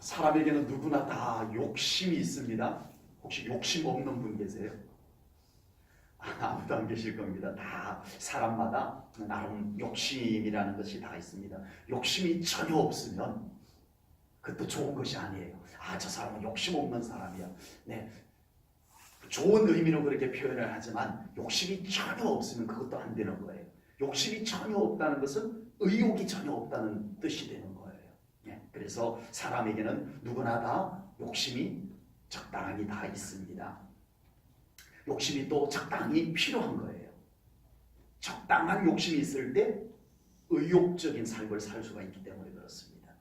사람에게는 누구나 다 욕심이 있습니다. 혹시 욕심 없는 분 계세요? 아무도 안 계실 겁니다. 다 사람마다 나름 욕심이라는 것이 다 있습니다. 욕심이 전혀 없으면 그것도 좋은 것이 아니에요. 저 사람은 욕심 없는 사람이야. 네, 좋은 의미로 그렇게 표현을 하지만 욕심이 전혀 없으면 그것도 안 되는 거예요. 욕심이 전혀 없다는 것은 의욕이 전혀 없다는 뜻이 되는 거예요. 네, 그래서 사람에게는 누구나 다 욕심이 적당히 다 있습니다. 욕심이 또 적당히 필요한 거예요. 적당한 욕심이 있을 때 의욕적인 삶을 살 수가 있기 때문에 그렇습니다.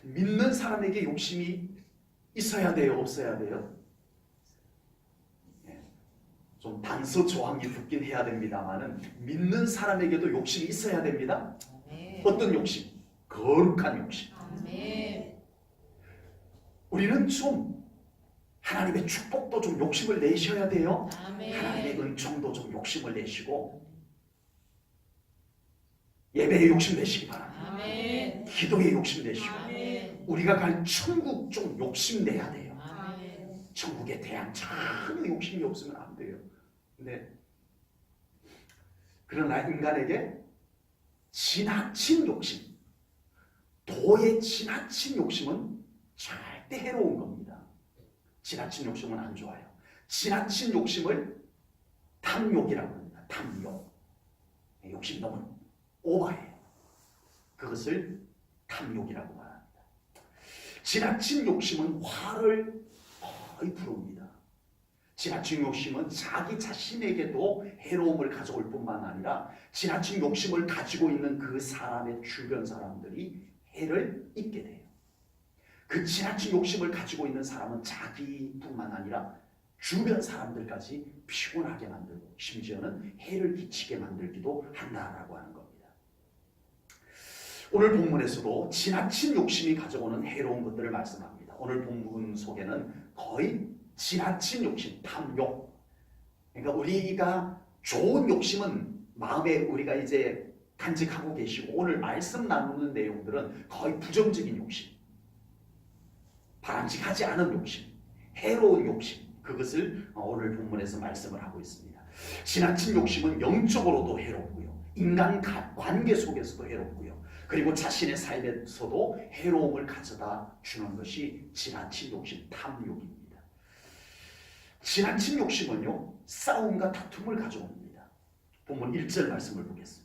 믿는 사람에게 욕심이 있어야 돼요? 없어야 돼요? 좀 단서 조항이 붙긴 해야 됩니다만은 믿는 사람에게도 욕심이 있어야 됩니다. 어떤 욕심? 거룩한 욕심. 우리는 좀 하나님의 축복도 좀 욕심을 내셔야 돼요. 하나님의 은총도 좀 욕심을 내시고 예배에 욕심 내시기 바랍니다. 기도에 욕심 내시고 우리가 갈 천국 좀 욕심 내야 돼요. 천국에 대한 전혀 욕심이 없으면 안 돼요. 근데 그러나 인간에게 지나친 욕심, 도의 지나친 욕심은 절대 해로운 겁니다. 지나친 욕심은 안 좋아요. 지나친 욕심을 탐욕이라고 합니다. 탐욕. 욕심 너무 오버해요. 그것을 탐욕이라고 말합니다. 지나친 욕심은 화를 거의 부릅니다. 지나친 욕심은 자기 자신에게도 해로움을 가져올 뿐만 아니라 지나친 욕심을 가지고 있는 그 사람의 주변 사람들이 해를 입게 돼요. 그 지나친 욕심을 가지고 있는 사람은 자기뿐만 아니라 주변 사람들까지 피곤하게 만들고 심지어는 해를 끼치게 만들기도 한다라고 하는 겁니다. 오늘 본문에서도 지나친 욕심이 가져오는 해로운 것들을 말씀합니다. 오늘 본문 속에는 거의 지나친 욕심, 탐욕. 그러니까 우리가 좋은 욕심은 마음에 우리가 이제 간직하고 계시고 오늘 말씀 나누는 내용들은 거의 부정적인 욕심, 바람직하지 않은 욕심, 해로운 욕심, 그것을 오늘 본문에서 말씀을 하고 있습니다. 지나친 욕심은 영적으로도 해롭고요, 인간 관계 속에서도 해롭고요, 그리고 자신의 삶에서도 해로움을 가져다 주는 것이 지나친 욕심, 탐욕입니다. 지나친 욕심은요, 싸움과 다툼을 가져옵니다. 본문 1절 말씀을 보겠습니다.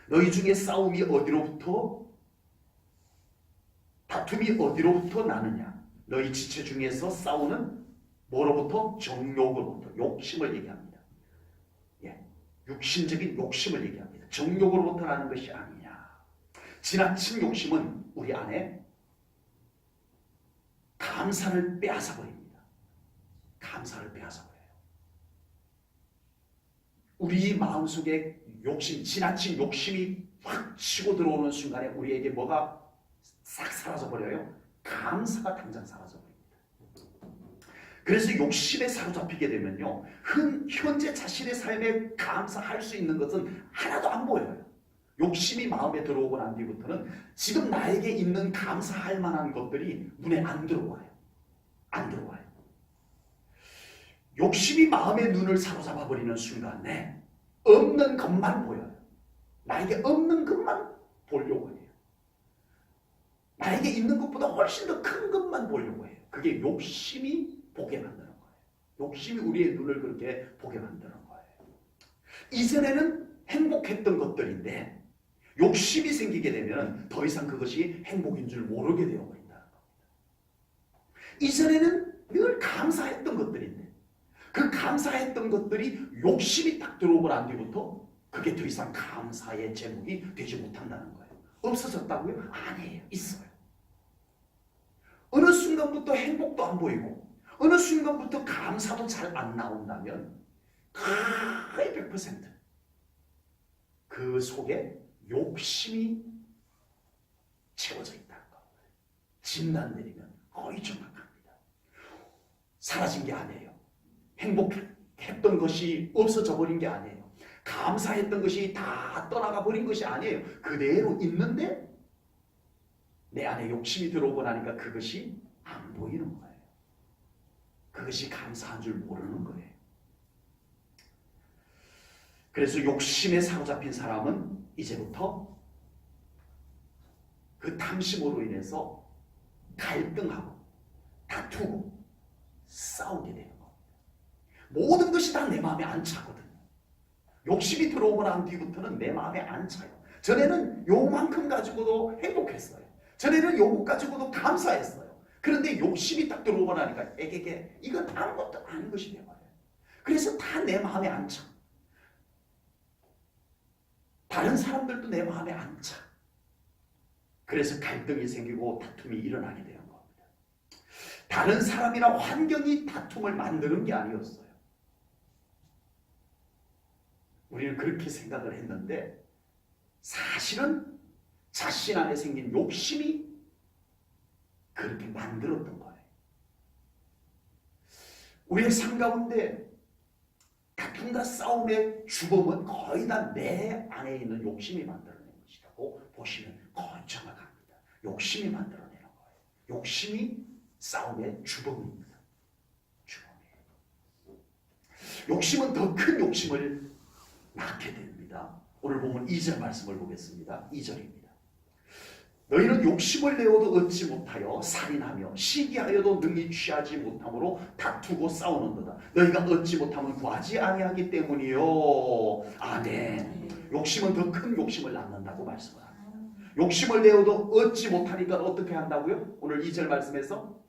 너희 중에 싸움이 어디로부터 다툼이 어디로부터 나느냐? 너희 지체 중에서 싸우는 뭐로부터? 정욕으로부터. 욕심을 얘기합니다. 육신적인 욕심을 얘기합니다. 정욕으로부터 나는 것이 아니냐. 지나친 욕심은 우리 안에 감사를 빼앗아 버립니다. 감사를 빼앗아 버려요. 우리 마음속에 욕심, 지나친 욕심이 확 치고 들어오는 순간에 우리에게 뭐가 싹 사라져버려요? 감사가 당장 사라져버립니다. 그래서 욕심에 사로잡히게 되면요, 현재 자신의 삶에 감사할 수 있는 것은 하나도 안 보여요. 욕심이 마음에 들어오고 난 뒤부터는 지금 나에게 있는 감사할 만한 것들이 눈에 안 들어와요. 안 들어와요. 욕심이 마음의 눈을 사로잡아 버리는 순간에 없는 것만 보여요. 나에게 없는 것만 보려고 해요. 나에게 있는 것보다 훨씬 더 큰 것만 보려고 해요. 그게 욕심이 보게 만드는 거예요. 욕심이 우리의 눈을 그렇게 보게 만드는 거예요. 이전에는 행복했던 것들인데 욕심이 생기게 되면 더 이상 그것이 행복인 줄 모르게 되어버린다는 겁니다. 이전에는 늘 감사했던 것들인데 그 감사했던 것들이 욕심이 딱 들어오고 난 뒤부터 그게 더 이상 감사의 제목이 되지 못한다는 거예요. 없어졌다고요? 아니에요. 있어요. 어느 순간부터 행복도 안 보이고 어느 순간부터 감사도 잘 안 나온다면 거의 100% 그 속에 욕심이 채워져 있다는 겁니다. 진단 내리면 거의 정확합니다. 사라진 게 아니에요. 행복했던 것이 없어져 버린 게 아니에요. 감사했던 것이 다 떠나가 버린 것이 아니에요. 그대로 있는데 내 안에 욕심이 들어오고 나니까 그것이 안 보이는 거예요. 그것이 감사한 줄 모르는 거예요. 그래서 욕심에 사로잡힌 사람은 이제부터 그 탐심으로 인해서 갈등하고 다투고 싸우게 되는 겁니다. 모든 것이 다 내 마음에 안 차거든요. 욕심이 들어오고 난 뒤부터는 내 마음에 안 차요. 전에는 요만큼 가지고도 행복했어요. 전에는 요것 가지고도 감사했어요. 그런데 욕심이 딱 들어오고 나니까 에게게 이건 아무것도 아닌 것이 되어버려요. 그래서 다 내 마음에 안 차. 다른 사람들도 내 마음에 안 차. 그래서 갈등이 생기고 다툼이 일어나게 되는 겁니다. 다른 사람이나 환경이 다툼을 만드는 게 아니었어요. 우리는 그렇게 생각을 했는데 사실은 자신 안에 생긴 욕심이 그렇게 만들었던 거예요. 우리의 삶 가운데 다툼과 싸움의 주범은 거의 다 내 안에 있는 욕심이 만들어낸 것이라고 보시면 거의 정확합니다. 욕심이 만들어내는 거예요. 욕심이 싸움의 주범입니다. 주범이에요. 욕심은 더 큰 욕심을 낳게 됩니다. 오늘 보면 2절 말씀을 보겠습니다. 2절입니다. 너희는 욕심을 내어도 얻지 못하여 살인하며 시기하여도 능히 취하지 못함으로 다투고 싸우는도다. 너희가 얻지 못하면 구하지 아니하기 때문이요. 아멘. 욕심은 더 큰 욕심을 낳는다고 말씀을 합니다. 욕심을 내어도 얻지 못하니까 어떻게 한다고요? 오늘 2절 말씀에서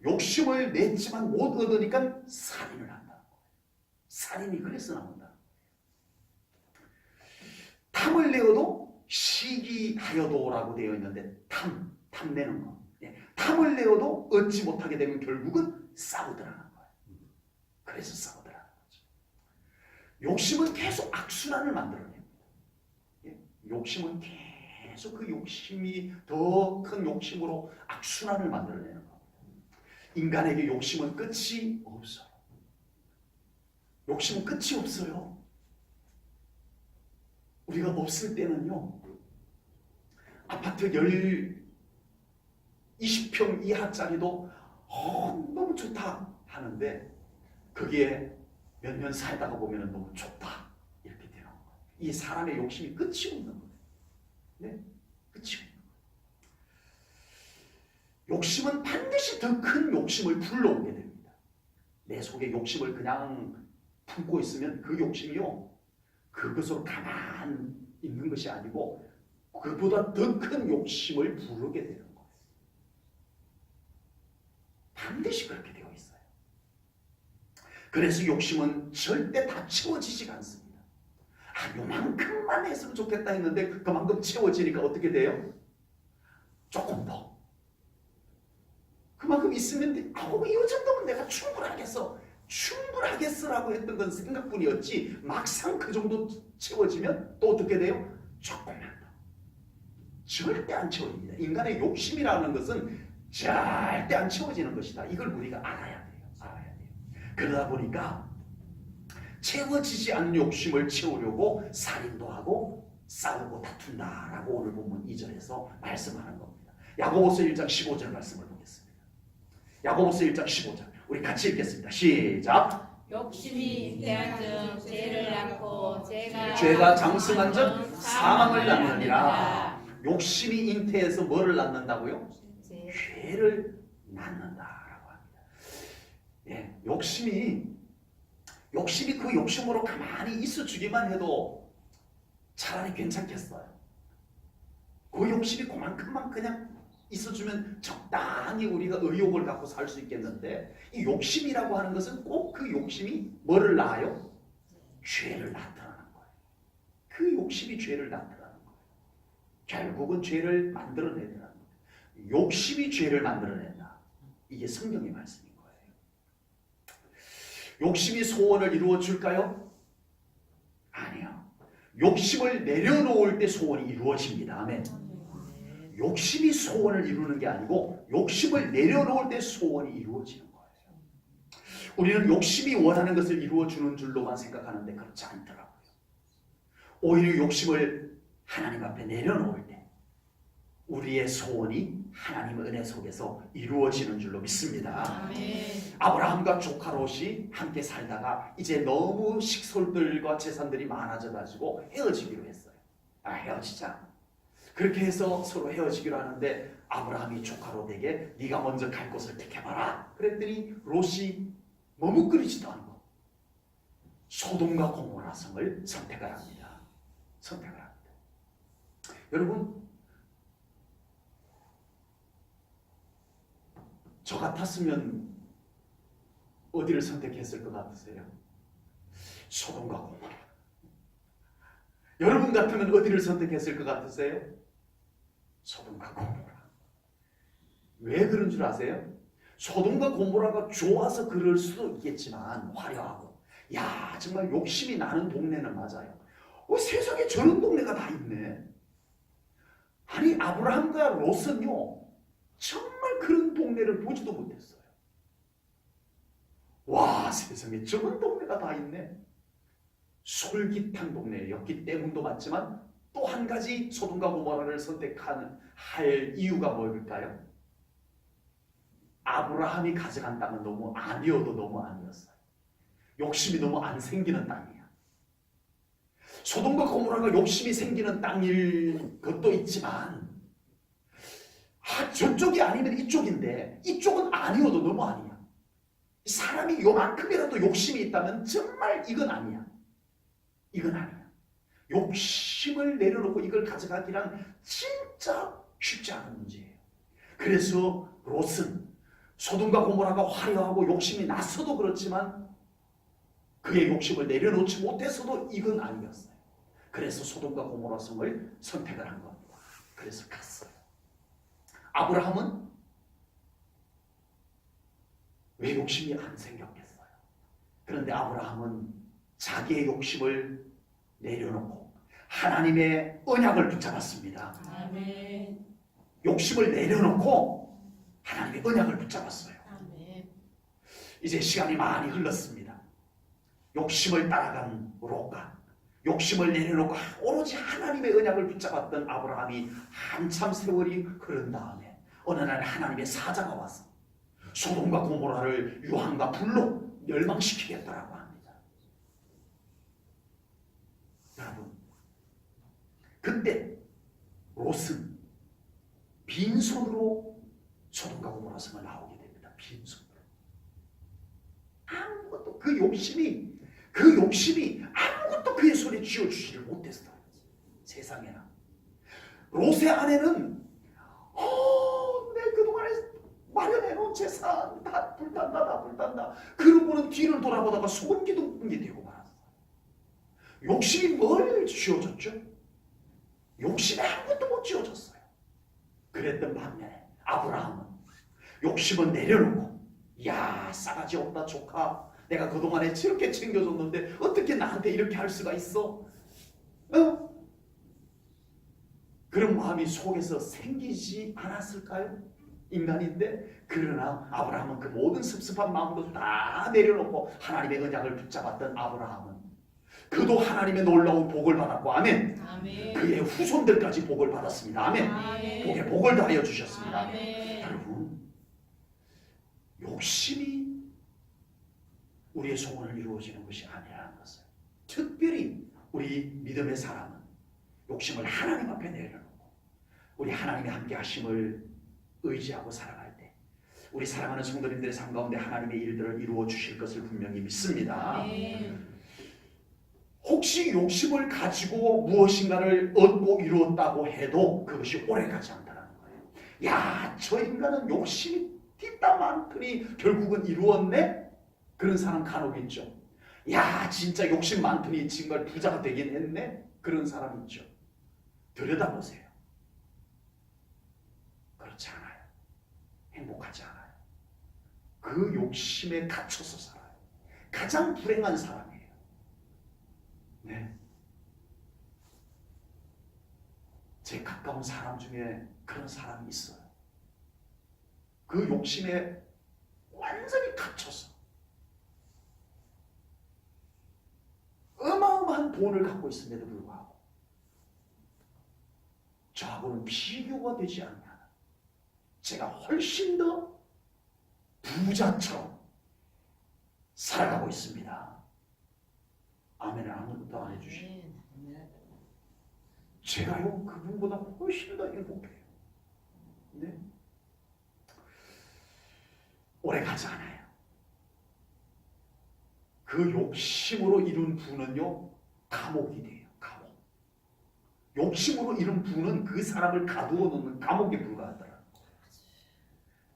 욕심을 냈지만 못 얻으니까 살인을 한다. 살인이 그래서 나온다. 탐을 내어도 시기하여도라고 되어 있는데 탐내는 거. 탐을 내어도 얻지 못하게 되면 결국은 싸우더라는 거예요. 그래서 싸우더라는 거죠. 욕심은 계속 악순환을 만들어냅니다. 욕심은 계속 그 욕심이 더 큰 욕심으로 악순환을 만들어내는 겁니다. 인간에게 욕심은 끝이 없어요. 욕심은 끝이 없어요. 우리가 없을 때는요, 아파트 20평 이하짜리도 너무 좋다 하는데 거기에 몇 년 살다가 보면 너무 좋다 이렇게 되는 거예요. 이 사람의 욕심이 끝이 없는 거예요. 네? 끝이 없는 거예요. 욕심은 반드시 더 큰 욕심을 불러오게 됩니다. 내 속에 욕심을 그냥 품고 있으면 그 욕심이요, 그것으로 가만히 있는 것이 아니고 그보다 더 큰 욕심을 부르게 되는 거예요. 반드시 그렇게 되어 있어요. 그래서 욕심은 절대 다 채워지지가 않습니다. 요만큼만 했으면 좋겠다 했는데 그만큼 채워지니까 어떻게 돼요? 조금 더. 그만큼 있으면 돼. 이 정도면 내가 충분하겠어라고 했던 건 생각뿐이었지 막상 그 정도 채워지면 또 어떻게 돼요? 조금만 더. 절대 안 채워집니다. 인간의 욕심이라는 것은 절대 안 채워지는 것이다. 이걸 우리가 알아야 돼요. 그러다 보니까 채워지지 않는 욕심을 채우려고 살인도 하고 싸우고 다툰다라고 오늘 본문 2절에서 말씀하는 겁니다. 야고보서 1장 15절 말씀을 보겠습니다. 야고보서 1장 15절 우리 같이 읽겠습니다. 시작. 욕심이 잉태한 즉 죄를 낳고 죄가 장성한 즉 사망을 낳느니라. 욕심이 잉태해서 뭐를 낳는다고요? 죄를 낳는다라고 합니다. 욕심이 그 욕심으로 가만히 있어주기만 해도 차라리 괜찮겠어요. 그 욕심이 그만큼만 그냥 있어주면 적당히 우리가 의욕을 갖고 살 수 있겠는데 이 욕심이라고 하는 것은 꼭 그 욕심이 뭐를 낳아요? 죄를 낳더라는 거예요. 그 욕심이 죄를 낳더라는 거예요. 결국은 죄를 만들어내더라는 거예요. 욕심이 죄를 만들어낸다. 이게 성경의 말씀인 거예요. 욕심이 소원을 이루어 줄까요? 아니요. 욕심을 내려놓을 때 소원이 이루어집니다. 아멘. 욕심이 소원을 이루는 게 아니고 욕심을 내려놓을 때 소원이 이루어지는 거예요. 우리는 욕심이 원하는 것을 이루어주는 줄로만 생각하는데 그렇지 않더라고요. 오히려 욕심을 하나님 앞에 내려놓을 때 우리의 소원이 하나님의 은혜 속에서 이루어지는 줄로 믿습니다. 아멘. 아브라함과 조카 롯이 함께 살다가 이제 너무 식솔들과 재산들이 많아져 가지고 헤어지기로 했어요. 헤어지자. 그렇게 해서 서로 헤어지기로 하는데 아브라함이 조카 롯에게 네가 먼저 갈 곳을 택해봐라. 그랬더니 롯이 머뭇거리지도 않고 소돔과 고모라 성을 선택을 합니다. 선택을 합니다. 여러분, 저 같았으면 어디를 선택했을 것 같으세요? 소돔과 고모라. 여러분 같으면 어디를 선택했을 것 같으세요? 소돔과 고모라. 왜 그런 줄 아세요? 소돔과 고모라가 좋아서 그럴 수도 있겠지만 화려하고 야 정말 욕심이 나는 동네는 맞아요. 세상에 저런 동네가 다 있네. 아니 아브라함과 롯은요 정말 그런 동네를 보지도 못했어요. 와 세상에 저런 동네가 다 있네. 솔깃한 동네였기 때문도 맞지만 또 한 가지 소돔과 고모라를 선택할 이유가 뭘까요? 아브라함이 가져간 땅은 너무 아니어도 너무 아니었어요. 욕심이 너무 안 생기는 땅이야. 소돔과 고모라가 욕심이 생기는 땅일 것도 있지만 저쪽이 아니면 이쪽인데 이쪽은 아니어도 너무 아니야. 사람이 요만큼이라도 욕심이 있다면 정말 이건 아니야. 이건 아니야. 욕심을 내려놓고 이걸 가져가기란 진짜 쉽지 않은 문제예요. 그래서 롯은 소돔과 고모라가 화려하고 욕심이 났어도 그렇지만 그의 욕심을 내려놓지 못했어도 이건 아니었어요. 그래서 소돔과 고모라 성을 선택을 한 겁니다. 그래서 갔어요. 아브라함은 왜 욕심이 안 생겼겠어요? 그런데 아브라함은 자기의 욕심을 내려놓고 하나님의 언약을 붙잡았습니다. 아멘. 욕심을 내려놓고 하나님의 언약을 붙잡았어요. 아멘. 이제 시간이 많이 흘렀습니다. 욕심을 따라간 롯과 욕심을 내려놓고 오로지 하나님의 언약을 붙잡았던 아브라함이 한참 세월이 흐른 다음에 어느 날 하나님의 사자가 와서 소돔과 고모라를 유황과 불로 멸망시키겠다라고 합니다. 여러분, 그때 롯은 빈손으로 소돔과 고모라 성을 나오게 됩니다. 빈손으로. 아무것도 그 욕심이 아무것도 그의 손에 쥐어주지를 못했어요. 세상에나. 롯의 아내는 내 그동안에 마련해놓은 재산 다 불탄다. 그러고는 뒤를 돌아보다가 소금기둥이 되고 말았어요. 욕심이 뭘 쥐어줬죠? 욕심에 아무것도 못 쥐어줬어요. 그랬던 반면에 아브라함은 욕심은 내려놓고 야 싸가지 없다 조카, 내가 그동안에 저렇게 챙겨줬는데 어떻게 나한테 이렇게 할 수가 있어? 그런 마음이 속에서 생기지 않았을까요? 인간인데. 그러나 아브라함은 그 모든 섭섭한 마음도 다 내려놓고 하나님의 언약을 붙잡았던 아브라함은 그도 하나님의 놀라운 복을 받았고 아멘. 아멘. 그의 후손들까지 복을 받았습니다. 아멘. 아멘. 복에 복을 더하여 주셨습니다. 아멘. 여러분, 욕심이 우리의 소원을 이루어지는 것이 아니라는 것을 특별히 우리 믿음의 사람은 욕심을 하나님 앞에 내려놓고 우리 하나님의 함께 하심을 의지하고 살아갈 때 우리 사랑하는 성도님들의 삶 가운데 하나님의 일들을 이루어 주실 것을 분명히 믿습니다. 아멘. 혹시 욕심을 가지고 무엇인가를 얻고 이루었다고 해도 그것이 오래가지 않다는 거예요. 야, 저 인간은 욕심이 뒷담 많더니 결국은 이루었네? 그런 사람 간혹 있죠. 야, 진짜 욕심 많더니 정말 부자가 되긴 했네? 그런 사람 있죠. 들여다보세요. 그렇지 않아요. 행복하지 않아요. 그 욕심에 갇혀서 살아요. 가장 불행한 사람이에요. 네. 제 가까운 사람 중에 그런 사람이 있어요. 그 욕심에 완전히 갇혀서 어마어마한 돈을 갖고 있음에도 불구하고 저하고는 비교가 되지 않냐. 제가 훨씬 더 부자처럼 살아가고 있습니다. 아멘을 아무것도 안 해주시고 제가요 그분보다 훨씬 더 행복해요. 네? 오래 가지 않아요. 그 욕심으로 이룬 부는요 감옥이 돼요. 감옥. 욕심으로 이룬 부는 그 사람을 가두어 놓는 감옥에 불과하더라.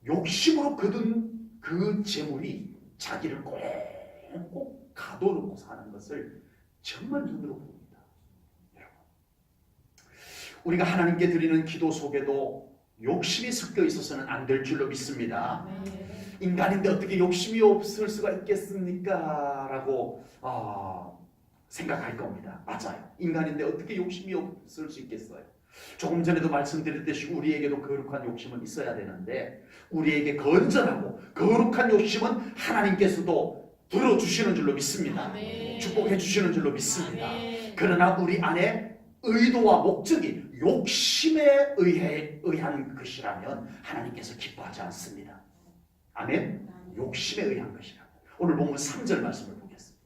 욕심으로 거둔 그 재물이 자기를 꼭 가둬놓고 사는 것을 정말 눈으로 봅니다. 여러분, 우리가 하나님께 드리는 기도 속에도 욕심이 섞여 있어서는 안 될 줄로 믿습니다. 인간인데 어떻게 욕심이 없을 수가 있겠습니까? 라고 생각할 겁니다. 맞아요. 인간인데 어떻게 욕심이 없을 수 있겠어요? 조금 전에도 말씀드렸듯이 우리에게도 거룩한 욕심은 있어야 되는데 우리에게 건전하고 거룩한 욕심은 하나님께서도 들어주시는 줄로 믿습니다. 아멘. 축복해 주시는 줄로 믿습니다. 아멘. 그러나 우리 안에 의도와 목적이 욕심에 의한 것이라면 하나님께서 기뻐하지 않습니다. 아멘. 욕심에 의한 것이라면. 오늘 본문 3절 말씀을 보겠습니다.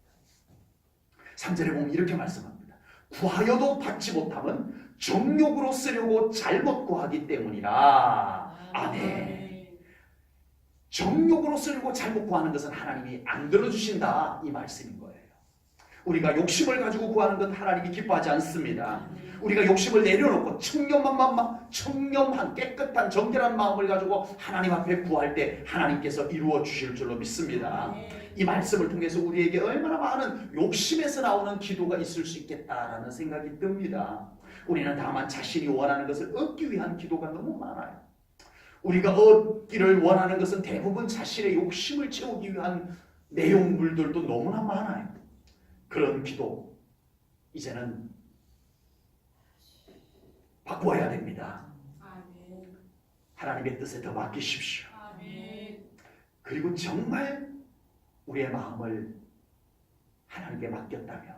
3절에 보면 이렇게 말씀합니다. 구하여도 받지 못함은 정욕으로 쓰려고 잘못 구하기 때문이라. 아멘. 정욕으로 쓰려고 잘못 구하는 것은 하나님이 안 들어주신다 이 말씀인 거예요. 우리가 욕심을 가지고 구하는 건 하나님이 기뻐하지 않습니다. 우리가 욕심을 내려놓고 청렴한 깨끗한 정결한 마음을 가지고 하나님 앞에 구할 때 하나님께서 이루어 주실 줄로 믿습니다. 이 말씀을 통해서 우리에게 얼마나 많은 욕심에서 나오는 기도가 있을 수 있겠다라는 생각이 듭니다. 우리는 다만 자신이 원하는 것을 얻기 위한 기도가 너무 많아요. 우리가 얻기를 원하는 것은 대부분 자신의 욕심을 채우기 위한 내용물들도 너무나 많아요. 그런 기도 이제는 바꿔야 됩니다. 하나님의 뜻에 더 맡기십시오. 그리고 정말 우리의 마음을 하나님께 맡겼다면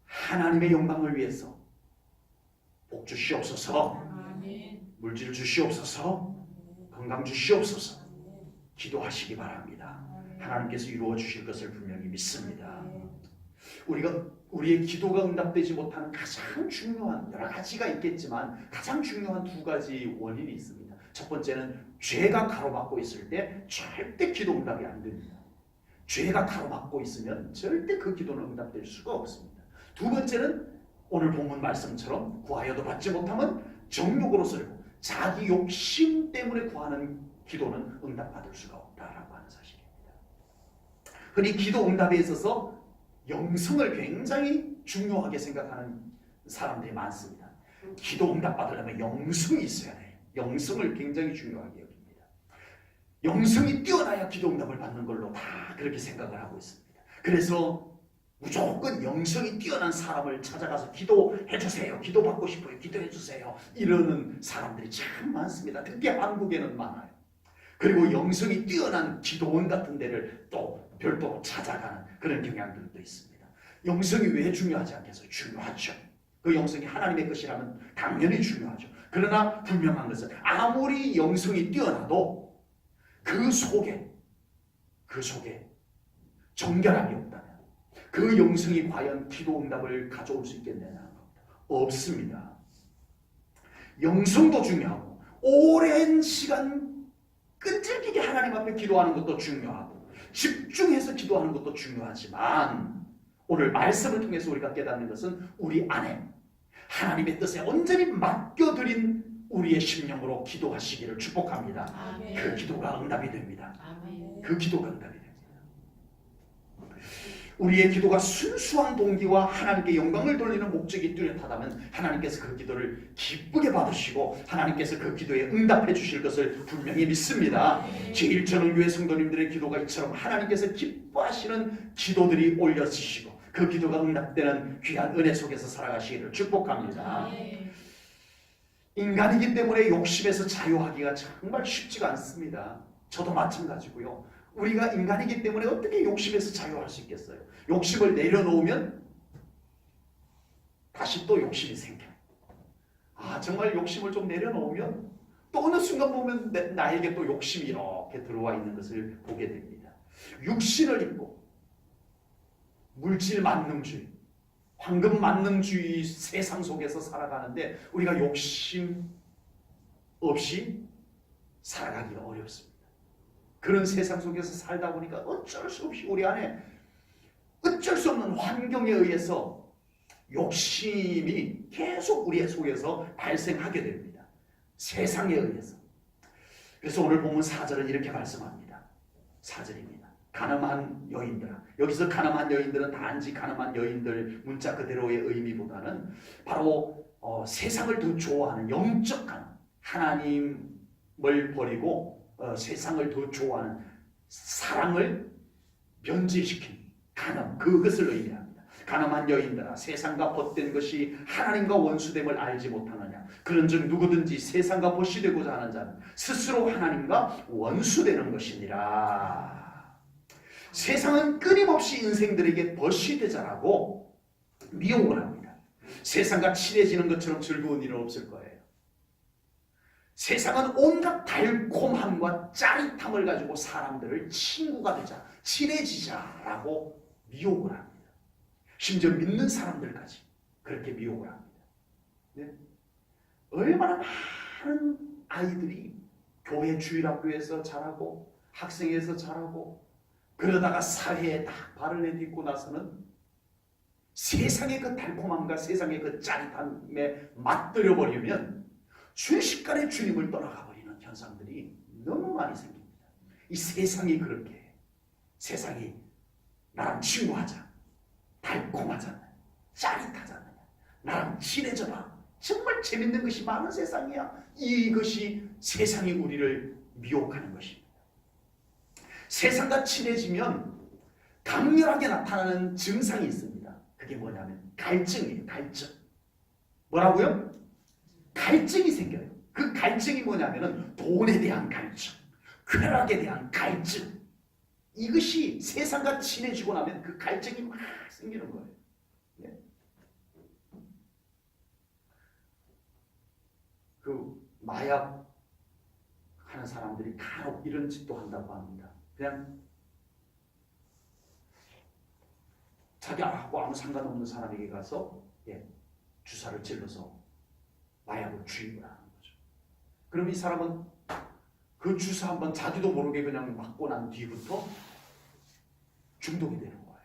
하나님의 영광을 위해서 복 주시옵소서, 물질 주시옵소서, 건강 주시옵소서 기도하시기 바랍니다. 하나님께서 이루어 주실 것을 분명히 믿습니다. 우리의 기도가 응답되지 못하는 가장 중요한 여러 가지가 있겠지만 가장 중요한 두 가지 원인이 있습니다. 첫 번째는 죄가 가로막고 있을 때 절대 기도 응답이 안 됩니다. 죄가 가로막고 있으면 절대 그 기도는 응답될 수가 없습니다. 두 번째는 오늘 본문 말씀처럼 구하여도 받지 못하면 정욕으로 쓰고 자기 욕심 때문에 구하는 기도는 응답받을 수가 없다라고 하는 사실입니다. 흔히 기도 응답에 있어서 영성을 굉장히 중요하게 생각하는 사람들이 많습니다. 기도 응답 받으려면 영성이 있어야 돼요. 영성을 굉장히 중요하게 여깁니다. 영성이 뛰어나야 기도 응답을 받는 걸로 다 그렇게 생각을 하고 있습니다. 그래서 무조건 영성이 뛰어난 사람을 찾아가서 기도해 주세요. 기도받고 싶어요. 기도해 주세요. 이러는 사람들이 참 많습니다. 특히 한국에는 많아요. 그리고 영성이 뛰어난 기도원 같은 데를 또 별도로 찾아가는 그런 경향들도 있습니다. 영성이 왜 중요하지 않겠어요? 중요하죠. 그 영성이 하나님의 것이라면 당연히 중요하죠. 그러나 분명한 것은 아무리 영성이 뛰어나도 그 속에 정결함이 없다면 그 영성이 과연 기도 응답을 가져올 수 있겠느냐? 없습니다. 영성도 중요하고 오랜 시간 끈질기게 하나님 앞에 기도하는 것도 중요하고 집중해서 기도하는 것도 중요하지만 오늘 말씀을 통해서 우리가 깨닫는 것은 우리 안에 하나님의 뜻에 온전히 맡겨드린 우리의 심령으로 기도하시기를 축복합니다. 아멘. 그 기도가 응답이 됩니다. 아멘. 그 기도가 응답이 됩니다. 우리의 기도가 순수한 동기와 하나님께 영광을 돌리는 목적이 뚜렷하다면 하나님께서 그 기도를 기쁘게 받으시고 하나님께서 그 기도에 응답해 주실 것을 분명히 믿습니다. 제1천을 성도님들의 기도가 이처럼 하나님께서 기뻐하시는 기도들이 올려지시고 그 기도가 응답되는 귀한 은혜 속에서 살아가시기를 축복합니다. 인간이기 때문에 욕심에서 자유하기가 정말 쉽지가 않습니다. 저도 마찬가지고요. 우리가 인간이기 때문에 어떻게 욕심에서 자유할 수 있겠어요? 욕심을 내려놓으면 다시 또 욕심이 생겨요. 정말 욕심을 좀 내려놓으면 또 어느 순간 보면 나에게 또 욕심이 이렇게 들어와 있는 것을 보게 됩니다. 육신을 입고 물질 만능주의, 황금 만능주의 세상 속에서 살아가는데 우리가 욕심 없이 살아가기가 어렵습니다. 그런 세상 속에서 살다 보니까 어쩔 수 없이 우리 안에 어쩔 수 없는 환경에 의해서 욕심이 계속 우리의 속에서 발생하게 됩니다. 세상에 의해서. 그래서 오늘 보면 4절은 이렇게 말씀합니다. 4절입니다. 가늠한 여인들아. 여기서 가늠한 여인들은 단지 가늠한 여인들 문자 그대로의 의미보다는 바로 세상을 더 좋아하는 영적 가늠, 하나님을 버리고 세상을 더 좋아하는 사랑을 변질시킨 가늠, 그것을 의미합니다. 가늠한 여인들아, 세상과 벗된 것이 하나님과 원수됨을 알지 못하느냐. 그런즉 누구든지 세상과 벗이 되고자 하는 자는 스스로 하나님과 원수되는 것이니라. 세상은 끊임없이 인생들에게 벗이 되자라고 미혹을 합니다. 세상과 친해지는 것처럼 즐거운 일은 없을 거예요. 세상은 온갖 달콤함과 짜릿함을 가지고 사람들을 친구가 되자, 친해지자라고 미혹을 합니다. 심지어 믿는 사람들까지 그렇게 미혹을 합니다. 네? 얼마나 많은 아이들이 교회 주일학교에서 자라고 학생에서 자라고 그러다가 사회에 딱 발을 내딛고 나서는 세상의 그 달콤함과 세상의 그 짜릿함에 맞들여 버리면 순식간에 주님을 떠나가 버리는 현상들이 너무 많이 생깁니다. 이 세상이 그렇게 세상이 나랑 친구하자, 달콤하잖아요, 짜릿하잖아요, 나랑 친해져봐, 정말 재밌는 것이 많은 세상이야. 이것이 세상이 우리를 미혹하는 것입니다. 세상과 친해지면 강렬하게 나타나는 증상이 있습니다. 그게 뭐냐면 갈증이에요. 갈증. 뭐라고요? 갈증이 생겨요. 그 갈증이 뭐냐면 돈에 대한 갈증, 쾌락에 대한 갈증. 이것이 세상과 친해지고 나면 그 갈증이 막 생기는 거예요. 네. 그 마약 하는 사람들이 간혹 이런 짓도 한다고 합니다. 그냥 자기하고 아무 상관없는 사람에게 가서 주사를 찔러서 마약을 주입을 하는 거죠. 그럼 이 사람은 그 주사 한번 자기도 모르게 그냥 맞고 난 뒤부터 중독이 되는 거예요.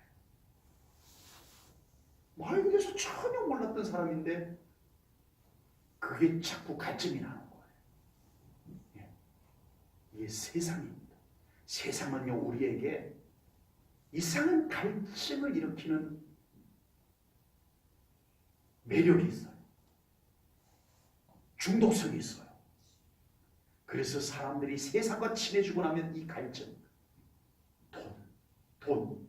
마약에 대해서 전혀 몰랐던 사람인데 그게 자꾸 갈증이 나는 거예요. 이게 세상입니다. 세상은요, 우리에게 이상한 갈증을 일으키는 매력이 있어요. 중독성이 있어요. 그래서 사람들이 세상과 친해지고 나면 이 갈증, 돈,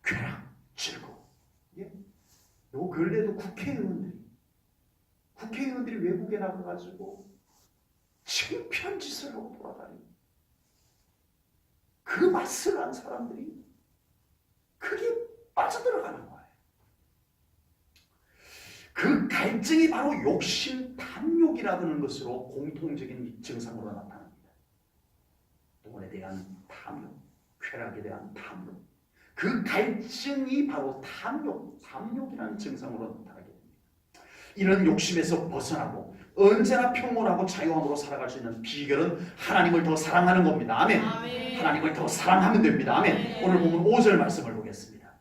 쾌락, 즐거움. 요 근래도 국회의원들이 외국에 나가가지고 창피한 짓을 하고 돌아다니고 그 맛을 안 사람들이 그게 빠져들어가는 거예요. 그 갈증이 바로 욕심, 탐욕이라는 것으로 공통적인 증상으로 나타납니다. 돈에 대한 탐욕, 쾌락에 대한 탐욕. 그 갈증이 바로 탐욕이라는 증상으로 나타나게 됩니다. 이런 욕심에서 벗어나고 언제나 평온하고 자유함으로 살아갈 수 있는 비결은 하나님을 더 사랑하는 겁니다. 아멘. 아멘. 하나님을 더 사랑하면 됩니다. 아멘. 아멘. 오늘 보면 5절 말씀을 보겠습니다.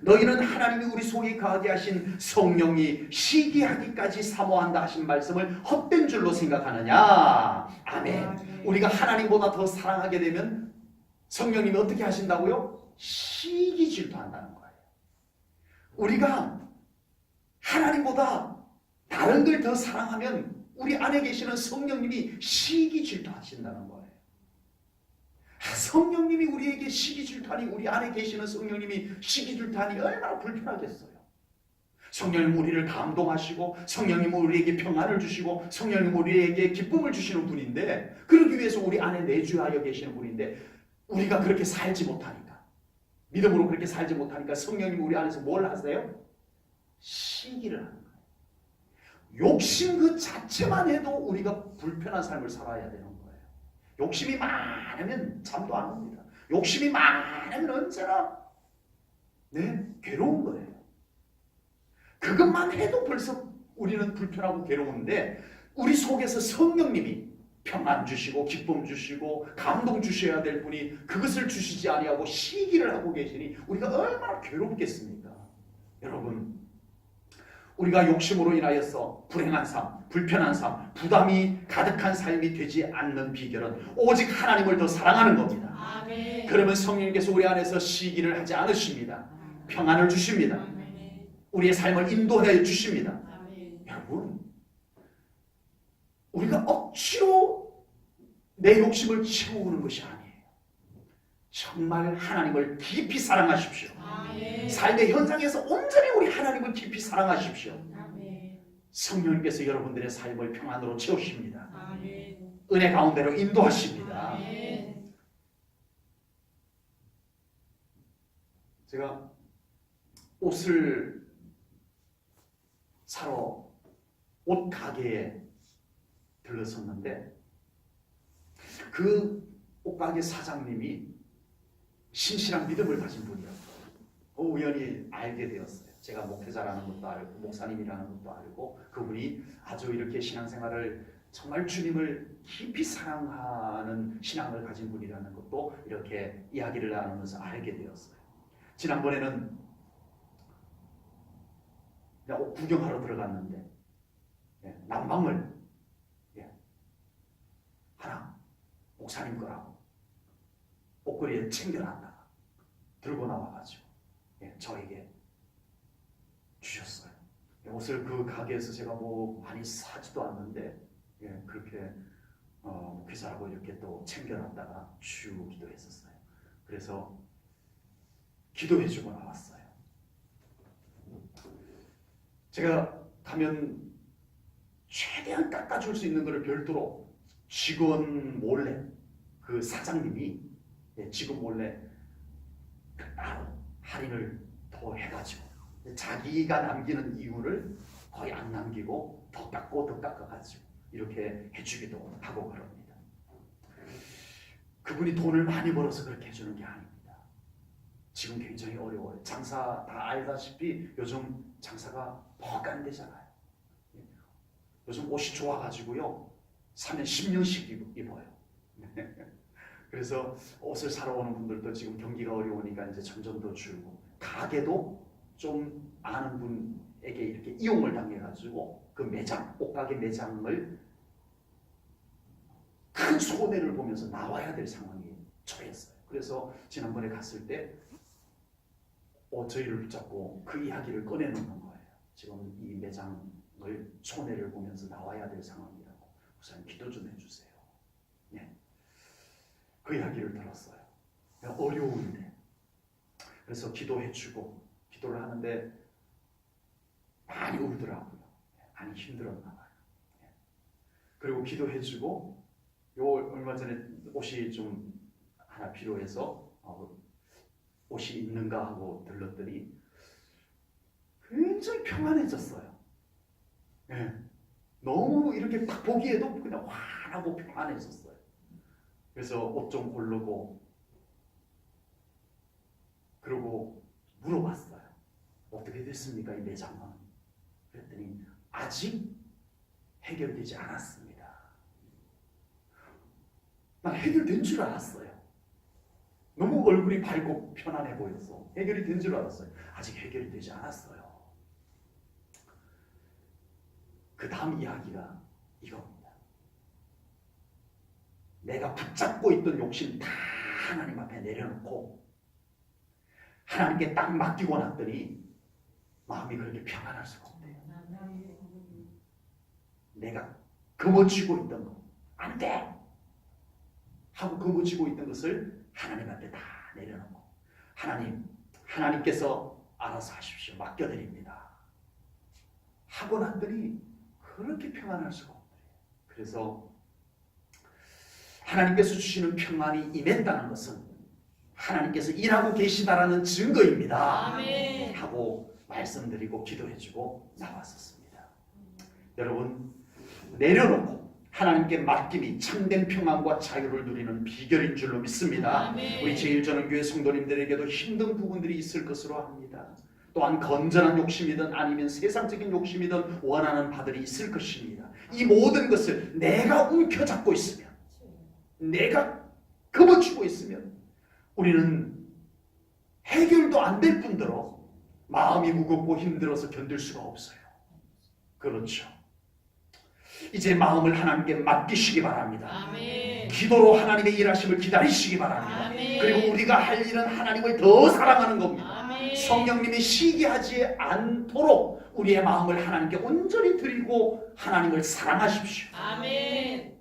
너희는 하나님이 우리 속에 거하게 하신 성령이 시기하기까지 사모한다 하신 말씀을 헛된 줄로 생각하느냐. 아멘. 아멘. 우리가 하나님보다 더 사랑하게 되면 성령님이 어떻게 하신다고요? 시기 질투한다는 거예요. 우리가 하나님보다 다른 걸 더 사랑하면 우리 안에 계시는 성령님이 시기 질투하신다는 거예요. 성령님이 우리에게 시기 질투하니, 우리 안에 계시는 성령님이 시기 질투하니 얼마나 불편하겠어요. 성령님 우리를 감동하시고 성령님 우리에게 평안을 주시고 성령님 우리에게 기쁨을 주시는 분인데, 그러기 위해서 우리 안에 내주하여 계시는 분인데 우리가 그렇게 살지 못하니까, 믿음으로 그렇게 살지 못하니까 성령님이 우리 안에서 뭘 하세요? 시기를 하는 거예요. 욕심 그 자체만 해도 우리가 불편한 삶을 살아야 되는 거예요. 욕심이 많으면 잠도 안 옵니다. 욕심이 많으면 언제나 괴로운 거예요. 그것만 해도 벌써 우리는 불편하고 괴로운데 우리 속에서 성령님이 평안 주시고 기쁨 주시고 감동 주셔야 될 분이 그것을 주시지 아니하고 시기를 하고 계시니 우리가 얼마나 괴롭겠습니까? 여러분, 우리가 욕심으로 인하여서 불행한 삶, 불편한 삶, 부담이 가득한 삶이 되지 않는 비결은 오직 하나님을 더 사랑하는 겁니다. 아멘. 그러면 성령님께서 우리 안에서 시기를 하지 않으십니다. 평안을 주십니다. 아멘. 우리의 삶을 인도해 주십니다. 아멘. 여러분, 우리가 억지로 내 욕심을 채우는 것이 아니에요. 정말 하나님을 깊이 사랑하십시오. 아멘. 삶의 현장에서 온전히 우리 하나님을 깊이 사랑하십시오. 아멘. 성령님께서 여러분들의 삶을 평안으로 채우십니다. 아멘. 은혜 가운데로 인도하십니다. 아멘. 제가 옷을 사러 옷 가게에 들렀었는데 그 옷가게 사장님이 신실한 믿음을 가진 분이었어요. 우연히 알게 되었어요. 제가 목회자라는 것도 알고 목사님이라는 것도 알고 그분이 아주 이렇게 신앙생활을 정말 주님을 깊이 사랑하는 신앙을 가진 분이라는 것도 이렇게 이야기를 나누면서 알게 되었어요. 지난번에는 그냥 옷 구경하러 들어갔는데 난방을 하나 목사님 거라고 옷걸이에 챙겨놨다가 들고 나와가지고 저에게 주셨어요. 옷을 그 가게에서 제가 뭐 많이 사지도 않는데 그렇게 목회자라고 이렇게 또 챙겨놨다가 주기도 했었어요. 그래서 기도해주고 나왔어요. 제가 가면 최대한 깎아줄 수 있는 것을 별도로 직원 몰래 그 사장님이 직원 몰래 따로 할인을 더 해가지고 자기가 남기는 이유를 거의 안 남기고 더 깎고 더 깎아가지고 이렇게 해주기도 하고 그럽니다. 그분이 돈을 많이 벌어서 그렇게 해주는 게 아닙니다. 지금 굉장히 어려워요. 장사 다 알다시피 요즘 장사가 퍽 안 되잖아요. 요즘 옷이 좋아가지고요 사면 10년씩 입어요. 그래서 옷을 사러 오는 분들도 지금 경기가 어려우니까 이제 점점 더 줄고 가게도 좀 아는 분에게 이렇게 이용을 당해가지고 그 매장, 옷가게 매장을 큰 손해를 보면서 나와야 될 상황이 처했어요. 그래서 지난번에 갔을 때 저희를 붙잡고 그 이야기를 꺼내놓는 거예요. 지금 이 매장을 손해를 보면서 나와야 될 상황이라고. 우선 기도 좀 해주세요. 그 이야기를 들었어요. 어려운데. 그래서 기도해주고 기도를 하는데 많이 울더라고요. 많이 힘들었나 봐요. 그리고 기도해주고 얼마 전에 옷이 좀 하나 필요해서 옷이 있는가 하고 들렀더니 굉장히 평안해졌어요. 너무 이렇게 딱 보기에도 그냥 환하고 평안해졌어요. 그래서 옷 좀 고르고 그리고 물어봤어요. 어떻게 됐습니까 이 매장은? 그랬더니 아직 해결되지 않았습니다. 난 해결된 줄 알았어요. 너무 얼굴이 밝고 편안해 보여서 해결이 된 줄 알았어요. 아직 해결이 되지 않았어요. 그 다음 이야기가 이겁니다. 내가 붙잡고 있던 욕심 다 하나님 앞에 내려놓고 하나님께 딱 맡기고 났더니 마음이 그렇게 평안할 수가 없대요. 내가 거머쥐고 있던 거 안 돼! 하고 거머쥐고 있던 것을 하나님 앞에 다 내려놓고 하나님께서 알아서 하십시오. 맡겨드립니다. 하고 났더니 그렇게 평안할 수가 없대요. 그래서 하나님께서 주시는 평안이 임했다는 것은 하나님께서 일하고 계시다라는 증거입니다. 아멘. 하고 말씀드리고 기도해주고 나왔었습니다. 여러분, 내려놓고 하나님께 맡김이 참된 평안과 자유를 누리는 비결인 줄로 믿습니다. 아멘. 우리 제일전원교회 성도님들에게도 힘든 부분들이 있을 것으로 합니다. 또한 건전한 욕심이든 아니면 세상적인 욕심이든 원하는 바들이 있을 것입니다. 이 모든 것을 내가 움켜잡고 있으면, 내가 그어쥐고 있으면 우리는 해결도 안 될 뿐더러 마음이 무겁고 힘들어서 견딜 수가 없어요. 그렇죠. 이제 마음을 하나님께 맡기시기 바랍니다. 아멘. 기도로 하나님의 일하심을 기다리시기 바랍니다. 아멘. 그리고 우리가 할 일은 하나님을 더 사랑하는 겁니다. 아멘. 성령님이 시기하지 않도록 우리의 마음을 하나님께 온전히 드리고 하나님을 사랑하십시오. 아멘.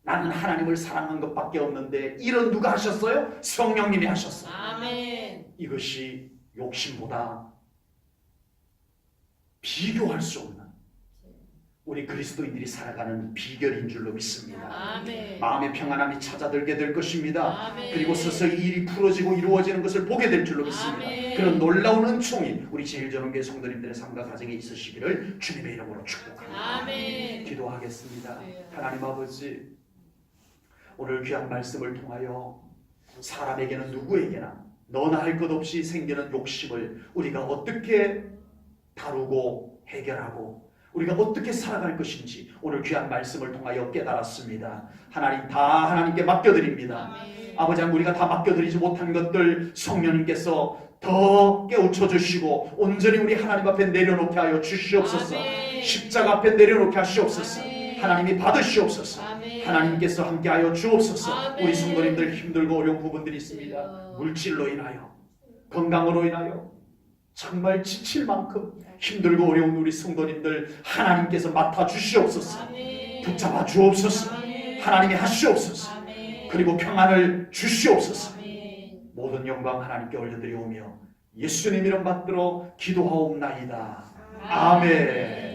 나는 하나님을 사랑한 것밖에 없는데 일은 누가 하셨어요? 성령님이 하셨어요. 아멘. 이것이 욕심보다 비교할 수 없는 우리 그리스도인들이 살아가는 비결인 줄로 믿습니다. 아멘. 마음의 평안함이 찾아들게 될 것입니다. 아멘. 그리고 서서히 일이 풀어지고 이루어지는 것을 보게 될 줄로 믿습니다. 아멘. 그런 놀라운 은총이 우리 제일전원교회 성도님들의 삶과 가정에 있으시기를 주님의 이름으로 축복합니다. 아멘. 기도하겠습니다. 네. 하나님 아버지, 오늘 귀한 말씀을 통하여 사람에게는 누구에게나 너나 할 것 없이 생기는 욕심을 우리가 어떻게 다루고 해결하고 우리가 어떻게 살아갈 것인지 오늘 귀한 말씀을 통하여 깨달았습니다. 하나님, 다 하나님께 맡겨드립니다. 아멘. 아버지 하나님, 우리가 다 맡겨드리지 못한 것들 성령님께서 더 깨우쳐 주시고 온전히 우리 하나님 앞에 내려놓게 하여 주시옵소서. 아멘. 십자가 앞에 내려놓게 하시옵소서. 아멘. 하나님이 받으시옵소서. 아멘. 하나님께서 함께하여 주옵소서. 아멘. 우리 성도님들 힘들고 어려운 부분들이 있습니다. 물질로 인하여, 건강으로 인하여 정말 지칠 만큼 힘들고 어려운 우리 성도님들 하나님께서 맡아주시옵소서. 아멘. 붙잡아 주옵소서. 아멘. 하나님이 하시옵소서. 아멘. 그리고 평안을 주시옵소서. 아멘. 모든 영광 하나님께 올려드리오며 예수님 이름 받들어 기도하옵나이다. 아멘.